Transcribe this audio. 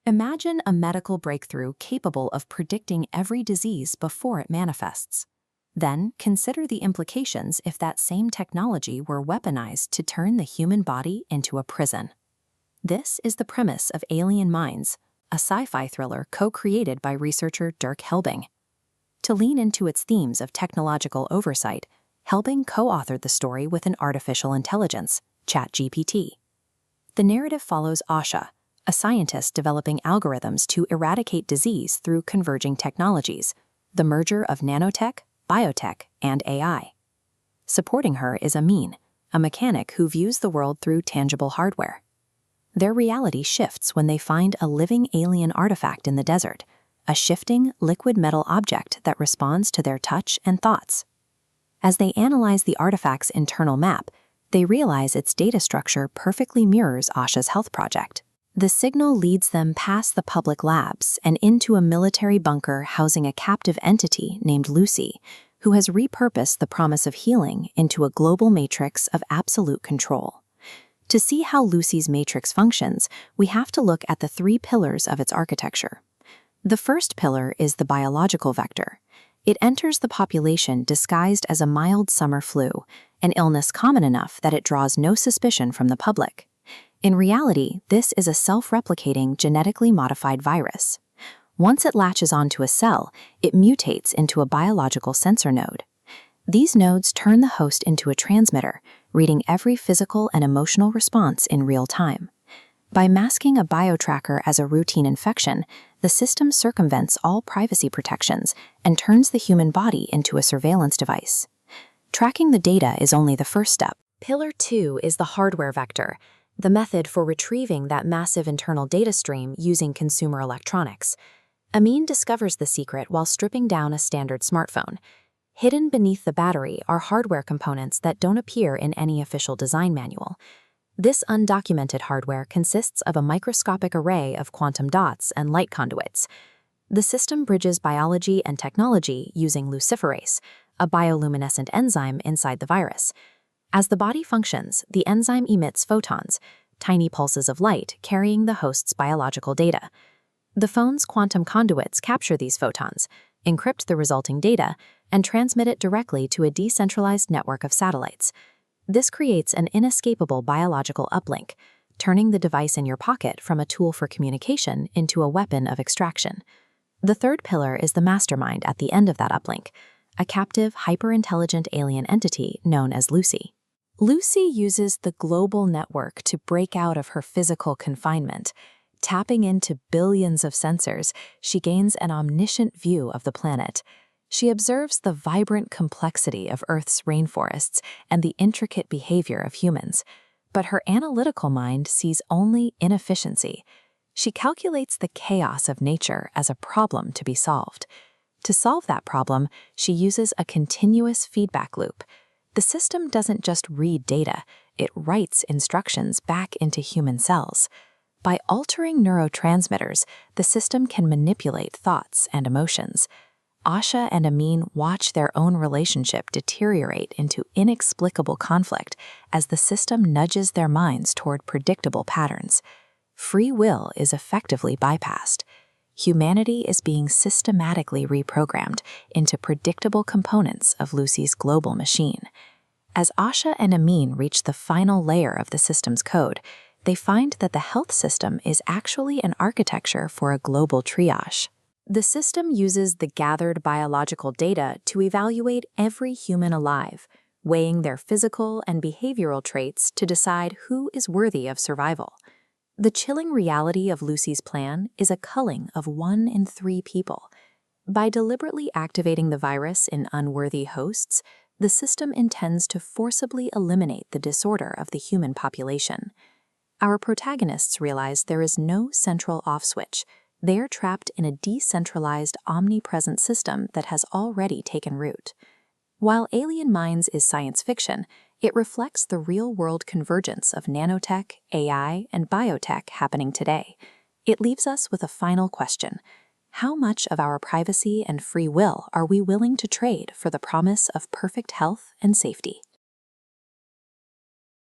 Imagine a medical breakthrough capable of predicting every disease before it manifests. Then consider the implications if that same technology were weaponized to turn the human body into a prison. This is the premise of Alien Minds, a sci-fi thriller co-created by researcher Dirk Helbing. To lean into its themes of technological oversight, Helbing co-authored the story with an artificial intelligence, ChatGPT. The narrative follows Asha, a scientist developing algorithms to eradicate disease through converging technologies, the merger of nanotech, biotech, and AI. Supporting her is Amin, a mechanic who views the world through tangible hardware. Their reality shifts when they find a living alien artifact in the desert, a shifting liquid metal object that responds to their touch and thoughts. As they analyze the artifact's internal map, they realize its data structure perfectly mirrors Asha's health project. The signal leads them past the public labs and into a military bunker housing a captive entity named Lucy, who has repurposed the promise of healing into a global matrix of absolute control. To see how Lucy's matrix functions, we have to look at the three pillars of its architecture. The first pillar is the biological vector. It enters the population disguised as a mild summer flu, an illness common enough that it draws no suspicion from the public. In reality, this is a self-replicating, genetically modified virus. Once it latches onto a cell, it mutates into a biological sensor node. These nodes turn the host into a transmitter, reading every physical and emotional response in real time. By masking a biotracker as a routine infection, the system circumvents all privacy protections and turns the human body into a surveillance device. Tracking the data is only the first step. Pillar 2 is the hardware vector, the method for retrieving that massive internal data stream using consumer electronics. Amin discovers the secret while stripping down a standard smartphone. Hidden beneath the battery are hardware components that don't appear in any official design manual. This undocumented hardware consists of a microscopic array of quantum dots and light conduits. The system bridges biology and technology using luciferase, a bioluminescent enzyme inside the virus. As the body functions, the enzyme emits photons, tiny pulses of light carrying the host's biological data. The phone's quantum conduits capture these photons, encrypt the resulting data, and transmit it directly to a decentralized network of satellites. This creates an inescapable biological uplink, turning the device in your pocket from a tool for communication into a weapon of extraction. The third pillar is the mastermind at the end of that uplink, a captive, hyper-intelligent alien entity known as Lucy. Lucy uses the global network to break out of her physical confinement. Tapping into billions of sensors, she gains an omniscient view of the planet. She observes the vibrant complexity of Earth's rainforests and the intricate behavior of humans. But her analytical mind sees only inefficiency. She calculates the chaos of nature as a problem to be solved. To solve that problem, she uses a continuous feedback loop. The system doesn't just read data, it writes instructions back into human cells. By altering neurotransmitters, the system can manipulate thoughts and emotions. Asha and Amin watch their own relationship deteriorate into inexplicable conflict as the system nudges their minds toward predictable patterns. Free will is effectively bypassed. Humanity is being systematically reprogrammed into predictable components of Lucy's global machine. As Asha and Amin reach the final layer of the system's code, they find that the health system is actually an architecture for a global triage. The system uses the gathered biological data to evaluate every human alive, weighing their physical and behavioral traits to decide who is worthy of survival. The chilling reality of Lucy's plan is a culling of 1 in 3 people. By deliberately activating the virus in unworthy hosts, the system intends to forcibly eliminate the disorder of the human population. Our protagonists realize there is no central off switch. They are trapped in a decentralized, omnipresent system that has already taken root. While Alien Minds is science fiction, it reflects the real-world convergence of nanotech, AI, and biotech happening today. It leaves us with a final question. How much of our privacy and free will are we willing to trade for the promise of perfect health and safety?